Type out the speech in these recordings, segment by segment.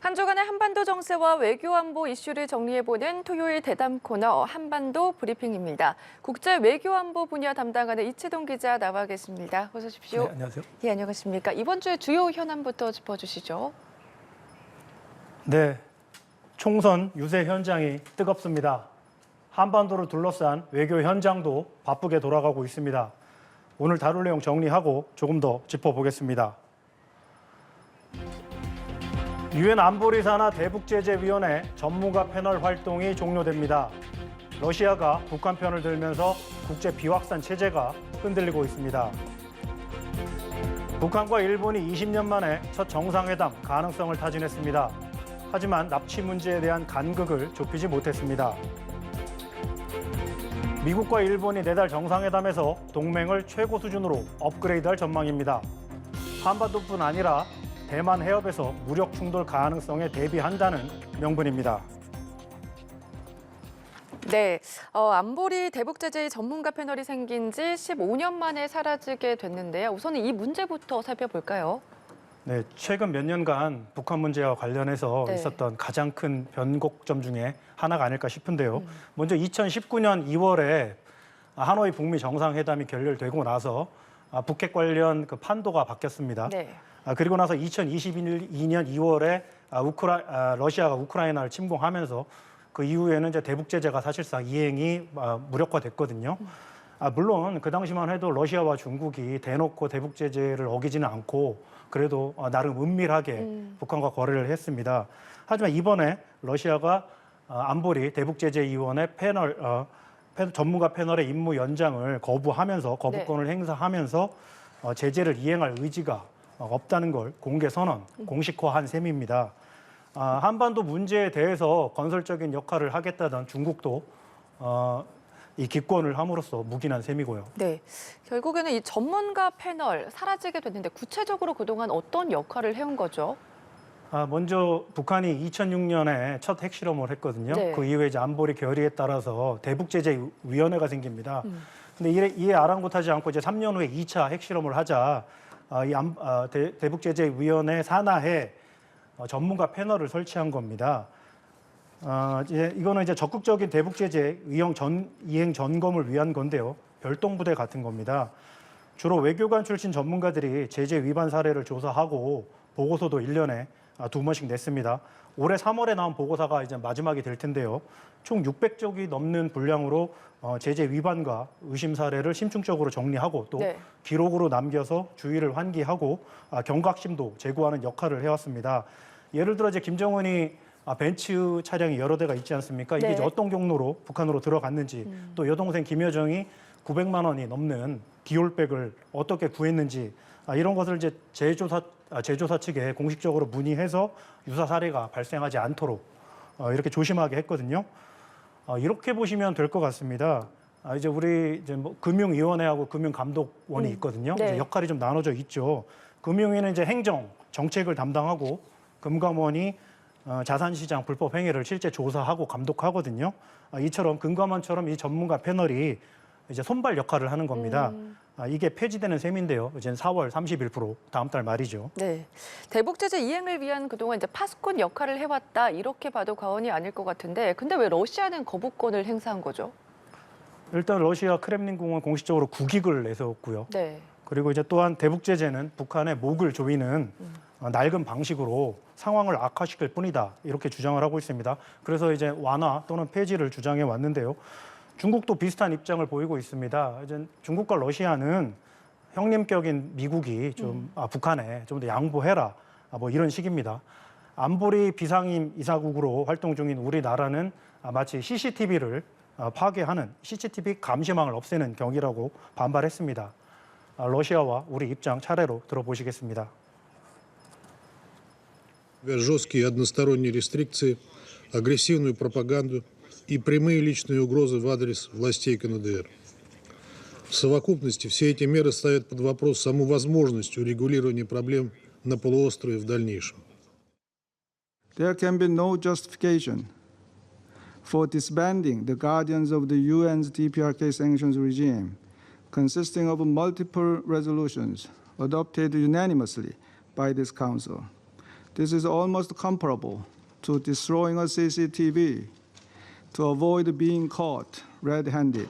한 주간의 한반도 정세와 외교 안보 이슈를 정리해보는 토요일 대담 코너 한반도 브리핑입니다. 국제 외교 안보 분야 담당하는 이치동 기자 나와 계십니다. 어서 오십시오. 네, 안녕하세요. 예, 안녕하십니까. 이번 주의 주요 현안부터 짚어주시죠. 네, 총선 유세 현장이 뜨겁습니다. 한반도를 둘러싼 외교 현장도 바쁘게 돌아가고 있습니다. 오늘 다룰 내용 정리하고 조금 더 짚어보겠습니다. 유엔 안보리 산하 대북제재위원회 전문가 패널 활동이 종료됩니다. 러시아가 북한 편을 들면서 국제 비확산 체제가 흔들리고 있습니다. 북한과 일본이 20년 만에 첫 정상회담 가능성을 타진했습니다. 하지만 납치 문제에 대한 간극을 좁히지 못했습니다. 미국과 일본이 내달 정상회담에서 동맹을 최고 수준으로 업그레이드할 전망입니다. 한반도뿐 아니라 대만 해협에서 무력 충돌 가능성에 대비한다는 명분입니다. 네, 안보리 대북제재 전문가 패널이 생긴 지 15년 만에 사라지게 됐는데요. 우선은 이 문제부터 살펴볼까요? 네, 최근 몇 년간 북한 문제와 관련해서 있었던 가장 큰 변곡점 중에 하나가 아닐까 싶은데요. 먼저 2019년 2월에 하노이 북미 정상회담이 결렬되고 나서 북핵 관련 그 판도가 바뀌었습니다. 네. 그리고 나서 2022년 2월에 러시아가 우크라이나를 침공하면서 그 이후에는 이제 대북 제재가 사실상 이행이 무력화됐거든요. 물론 그 당시만 해도 러시아와 중국이 대놓고 대북 제재를 어기지는 않고 그래도 나름 은밀하게 북한과 거래를 했습니다. 하지만 이번에 러시아가 안보리 대북제재위원회 전문가 패널의 임무 연장을 거부하면서 거부권을 행사하면서 제재를 이행할 의지가 없다는 걸 공개 선언, 공식화한 셈입니다. 한반도 문제에 대해서 건설적인 역할을 하겠다던 중국도 이 기권을 함으로써 묵인한 셈이고요. 네, 결국에는 이 전문가 패널 사라지게 됐는데 구체적으로 그동안 어떤 역할을 해온 거죠? 먼저 북한이 2006년에 첫 핵실험을 했거든요. 네. 그 이후에 이제 안보리 결의에 따라서 대북제재위원회가 생깁니다. 근데 이에 아랑곳하지 않고 이제 3년 후에 2차 핵실험을 하자 대북제재위원회 산하에 전문가 패널을 설치한 겁니다. 이거는 이제 적극적인 대북제재 이행 점검을 위한 건데요. 별동부대 같은 겁니다. 주로 외교관 출신 전문가들이 제재 위반 사례를 조사하고 보고서도 1년에 2번씩 냈습니다. 올해 3월에 나온 보고서가 이제 마지막이 될 텐데요. 총 600쪽이 넘는 분량으로 제재 위반과 의심 사례를 심층적으로 정리하고 또 기록으로 남겨서 주의를 환기하고 경각심도 제고하는 역할을 해왔습니다. 예를 들어 이제 김정은이 벤츠 차량이 여러 대가 있지 않습니까? 이게 이제 어떤 경로로 북한으로 들어갔는지 또 여동생 김여정이 900만 원이 넘는 디올백을 어떻게 구했는지 이런 것을 이제 제조사 측에 공식적으로 문의해서 유사 사례가 발생하지 않도록 이렇게 조심하게 했거든요. 이렇게 보시면 될 것 같습니다. 이제 우리 뭐 금융위원회하고 금융감독원이 있거든요. 이제 역할이 좀 나눠져 있죠. 금융위는 이제 행정, 정책을 담당하고 금감원이 자산시장 불법 행위를 실제 조사하고 감독하거든요. 이처럼 금감원처럼 이 전문가 패널이 이제 손발 역할을 하는 겁니다. 이게 폐지되는 셈인데요. 이제 4월 31% 다음 달 말이죠. 네, 대북제재 이행을 위한 그동안 이제 파수꾼 역할을 해왔다 이렇게 봐도 과언이 아닐 것 같은데, 근데 왜 러시아는 거부권을 행사한 거죠? 일단 러시아 크렘린궁은 공식적으로 국익을 내세웠고요. 네. 그리고 이제 또한 대북제재는 북한의 목을 조이는 낡은 방식으로 상황을 악화시킬 뿐이다 이렇게 주장을 하고 있습니다. 그래서 이제 완화 또는 폐지를 주장해 왔는데요. 중국도 비슷한 입장을 보이고 있습니다. 이제 중국과 러시아는 형님격인 미국이 좀 북한에 좀 더 양보해라 뭐 이런 식입니다. 안보리 비상임 이사국으로 활동 중인 우리나라는 마치 CCTV를 파괴하는 CCTV 감시망을 없애는 격이라고 반발했습니다. 러시아와 우리 입장 차례로 들어보시겠습니다. Жесткие односторонние рестрикции, агрессивную пропаганду и прямые личные угрозы в адрес властей КНДР. В совокупности все эти меры ставят под вопрос саму возможность урегулирования проблем на полуострове в дальнейшем. There can be no justification for disbanding the guardians of the UN's DPRK sanctions regime, consisting of multiple resolutions adopted unanimously by this Council. This is almost comparable to destroying a CCTV to avoid being caught red-handed.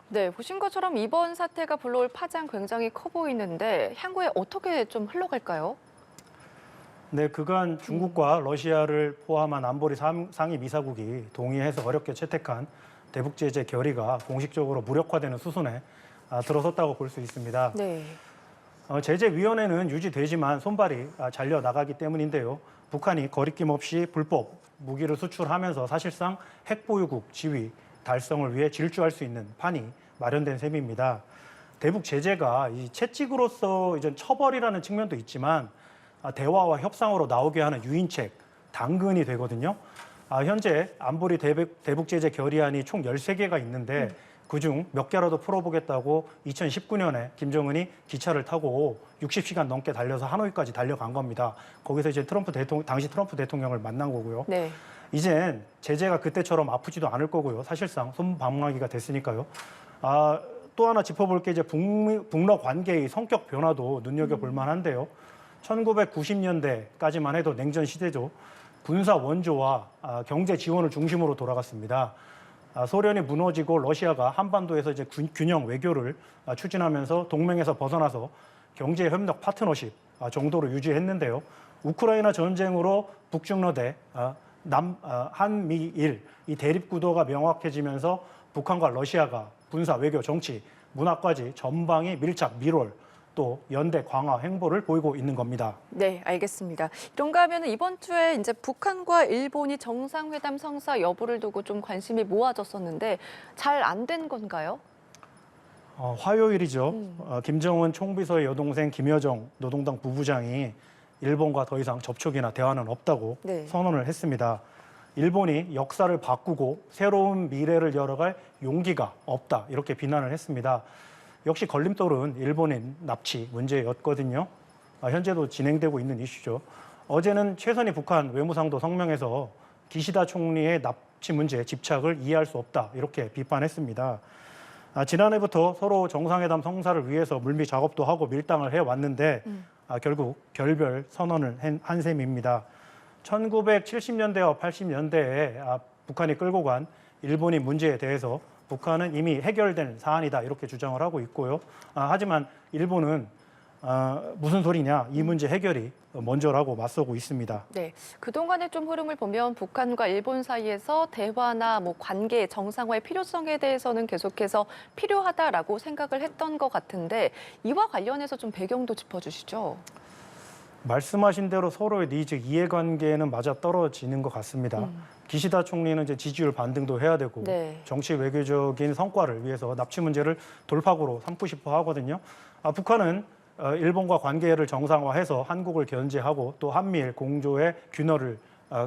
네, 보신 것처럼 이번 사태가 불러올 파장 굉장히 커 보이는데 향후에 어떻게 좀 흘러갈까요? 네, 그간 중국과 러시아를 포함한 안보리 상위 미사국이 동의해서 어렵게 채택한 대북 제재 결의가 공식적으로 무력화되는 수순에 들어섰다고 볼 수 있습니다. 네. 제재위원회는 유지되지만 손발이 잘려 나가기 때문인데요. 북한이 거리낌 없이 불법 무기를 수출하면서 사실상 핵보유국 지위 달성을 위해 질주할 수 있는 판이 마련된 셈입니다. 대북 제재가 이 채찍으로서 이제 처벌이라는 측면도 있지만 대화와 협상으로 나오게 하는 유인책, 당근이 되거든요. 현재 안보리 대북 제재 결의안이 총 13개가 있는데 그중 몇 개라도 풀어보겠다고 2019년에 김정은이 기차를 타고 60시간 넘게 달려서 하노이까지 달려간 겁니다. 거기서 이제 당시 트럼프 대통령을 만난 거고요. 네. 이젠 제재가 그때처럼 아프지도 않을 거고요. 사실상 손방망이가 됐으니까요. 또 하나 짚어볼 게 이제 북러 관계의 성격 변화도 눈여겨볼 만한데요. 1990년대까지만 해도 냉전 시대죠. 군사 원조와 경제 지원을 중심으로 돌아갔습니다. 소련이 무너지고 러시아가 한반도에서 이제 균형 외교를 추진하면서 동맹에서 벗어나서 경제 협력 파트너십 정도로 유지했는데요. 우크라이나 전쟁으로 북중러대 한미일 이 대립 구도가 명확해지면서 북한과 러시아가 군사, 외교, 정치, 문화까지 전방이 밀착, 밀월 또 연대 강화 행보를 보이고 있는 겁니다. 네, 알겠습니다. 이런가 하면 이번 주에 이제 북한과 일본이 정상회담 성사 여부를 두고 좀 관심이 모아졌었는데 잘 안 된 건가요? 화요일이죠. 김정은 총비서의 여동생 김여정 노동당 부부장이 일본과 더 이상 접촉이나 대화는 없다고 네. 선언을 했습니다. 일본이 역사를 바꾸고 새로운 미래를 열어갈 용기가 없다 이렇게 비난을 했습니다. 역시 걸림돌은 일본인 납치 문제였거든요. 현재도 진행되고 있는 이슈죠. 어제는 최선희 북한 외무상도 성명에서 기시다 총리의 납치 문제에 집착을 이해할 수 없다 이렇게 비판했습니다. 지난해부터 서로 정상회담 성사를 위해서 물밑 작업도 하고 밀당을 해왔는데 결국 결별 선언을 한 셈입니다. 1970년대와 80년대에 북한이 끌고 간 일본인 문제에 대해서 북한은 이미 해결된 사안이다 이렇게 주장을 하고 있고요. 하지만 일본은 무슨 소리냐 이 문제 해결이 먼저라고 맞서고 있습니다. 네, 그동안의 좀 흐름을 보면 북한과 일본 사이에서 대화나 관계 정상화의 필요성에 대해서는 계속해서 필요하다라고 생각을 했던 것 같은데 이와 관련해서 좀 배경도 짚어주시죠. 말씀하신 대로 서로의 니즈, 이해관계는 맞아 떨어지는 것 같습니다. 기시다 총리는 이제 지지율 반등도 해야 되고 네. 정치 외교적인 성과를 위해서 납치 문제를 돌파구로 삼고 싶어 하거든요. 북한은 일본과 관계를 정상화해서 한국을 견제하고 또 한미일 공조의 균열을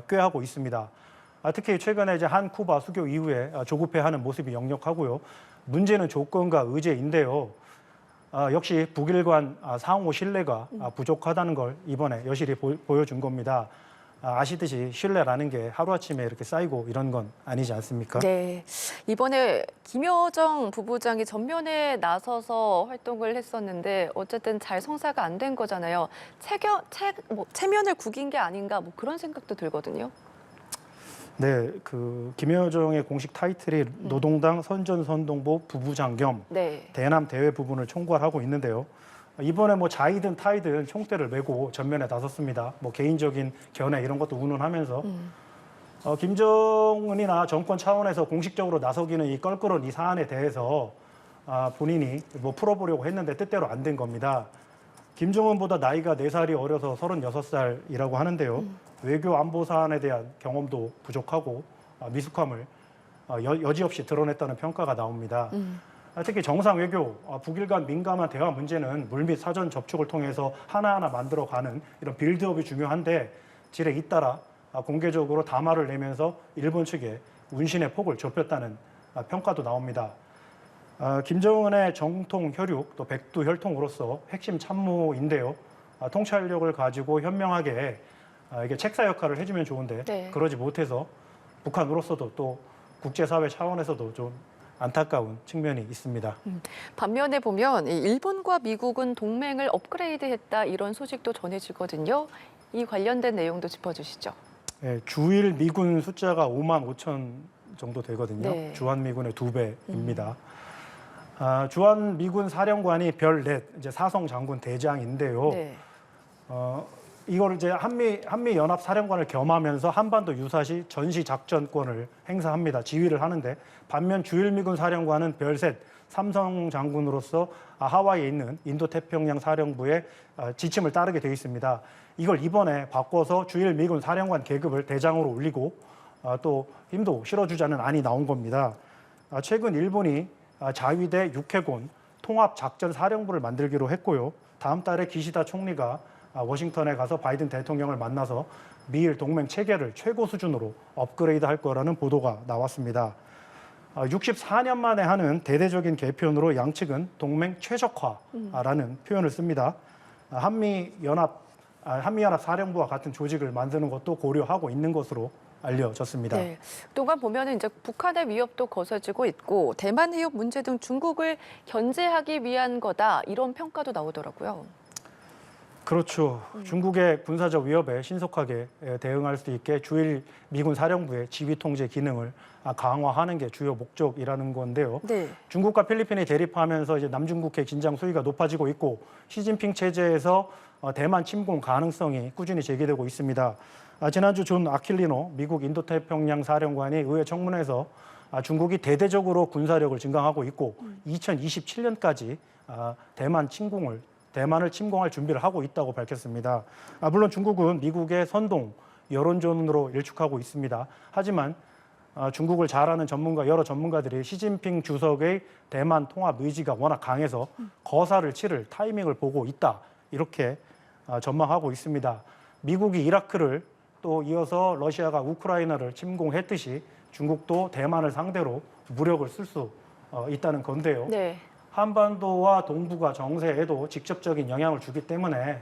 꾀하고 있습니다. 특히 최근에 이제 한 쿠바 수교 이후에 조급해하는 모습이 역력하고요. 문제는 조건과 의제인데요. 역시 북일 간 상호 신뢰가 부족하다는 걸 이번에 여실히 보여준 겁니다. 아시듯이 신뢰라는 게 하루아침에 이렇게 쌓이고 이런 건 아니지 않습니까? 네, 이번에 김여정 부부장이 전면에 나서서 활동을 했었는데 어쨌든 잘 성사가 안 된 거잖아요. 체면을 구긴 게 아닌가 그런 생각도 들거든요. 네, 그 김여정의 공식 타이틀이 노동당 선전선동부 부부장 겸 네. 대남 대외 부분을 총괄하고 있는데요. 이번에 자이든 타이든 총대를 메고 전면에 나섰습니다. 개인적인 견해 이런 것도 운운하면서 김정은이나 정권 차원에서 공식적으로 나서기는 이 껄끄러운 이 사안에 대해서 본인이 풀어보려고 했는데 뜻대로 안 된 겁니다. 김정은보다 나이가 4살이 어려서 36살이라고 하는데요. 외교 안보 사안에 대한 경험도 부족하고 미숙함을 여지없이 드러냈다는 평가가 나옵니다. 특히 정상 외교, 북일 간 민감한 대화 문제는 물밑 사전 접촉을 통해서 하나하나 만들어가는 이런 빌드업이 중요한데 질에 잇따라 공개적으로 담화를 내면서 일본 측에 운신의 폭을 좁혔다는 평가도 나옵니다. 김정은의 정통 혈육 또 백두 혈통으로서 핵심 참모인데요. 통찰력을 가지고 현명하게 이게 책사 역할을 해주면 좋은데 네. 그러지 못해서 북한으로서도 또 국제사회 차원에서도 좀 안타까운 측면이 있습니다. 반면에 보면 일본과 미국은 동맹을 업그레이드했다 이런 소식도 전해지거든요. 이 관련된 내용도 짚어주시죠. 예, 주일 미군 숫자가 5만 5천 정도 되거든요. 네. 주한 미군의 2배입니다. 주한 미군 사령관이 별넷 이제 사성 장군 대장인데요. 네. 이걸 이제 한미 연합 사령관을 겸하면서 한반도 유사시 전시 작전권을 행사합니다. 지휘를 하는데 반면 주일 미군 사령관은 별셋 삼성 장군으로서 하와이에 있는 인도 태평양 사령부의 지침을 따르게 되어 있습니다. 이걸 이번에 바꿔서 주일 미군 사령관 계급을 대장으로 올리고 또 힘도 실어주자는 안이 나온 겁니다. 최근 일본이 자위대 육해군 통합작전사령부를 만들기로 했고요. 다음 달에 기시다 총리가 워싱턴에 가서 바이든 대통령을 만나서 미일 동맹 체계를 최고 수준으로 업그레이드 할 거라는 보도가 나왔습니다. 64년 만에 하는 대대적인 개편으로 양측은 동맹 최적화라는 표현을 씁니다. 한미연합 사령부와 같은 조직을 만드는 것도 고려하고 있는 것으로 알려졌습니다. 네. 그동안 보면은 이제 북한의 위협도 거세지고 있고 대만 해협 문제 등 중국을 견제하기 위한 거다 이런 평가도 나오더라고요. 그렇죠. 중국의 군사적 위협에 신속하게 대응할 수 있게 주일 미군 사령부의 지휘 통제 기능을 강화하는 게 주요 목적이라는 건데요. 네. 중국과 필리핀이 대립하면서 이제 남중국해 긴장 수위가 높아지고 있고 시진핑 체제에서 대만 침공 가능성이 꾸준히 제기되고 있습니다. 지난주 존 아킬리노 미국 인도태평양 사령관이 의회 청문회에서 중국이 대대적으로 군사력을 증강하고 있고 2027년까지 대만을 침공할 준비를 하고 있다고 밝혔습니다. 물론 중국은 미국의 선동 여론전으로 일축하고 있습니다. 하지만 중국을 잘 아는 여러 전문가들이 시진핑 주석의 대만 통합 의지가 워낙 강해서 거사를 치를 타이밍을 보고 있다. 이렇게 전망하고 있습니다. 미국이 이라크를 또 이어서 러시아가 우크라이나를 침공했듯이 중국도 대만을 상대로 무력을 쓸 수 있다는 건데요. 네. 한반도와 동북아 정세에도 직접적인 영향을 주기 때문에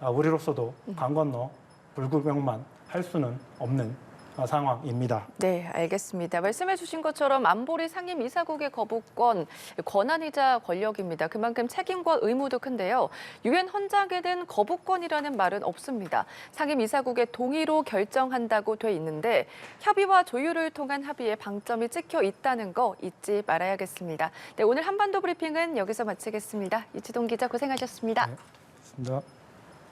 우리로서도 강 건너 불구경만 할 수는 없는 상황입니다. 네, 알겠습니다. 말씀해 주신 것처럼 안보리 상임이사국의 거부권, 권한이자 권력입니다. 그만큼 책임과 의무도 큰데요. 유엔 헌장에는 거부권이라는 말은 없습니다. 상임이사국의 동의로 결정한다고 돼 있는데 협의와 조율을 통한 합의에 방점이 찍혀 있다는 거 잊지 말아야겠습니다. 네, 오늘 한반도 브리핑은 여기서 마치겠습니다. 이치동 기자 고생하셨습니다. 네, 고맙습니다.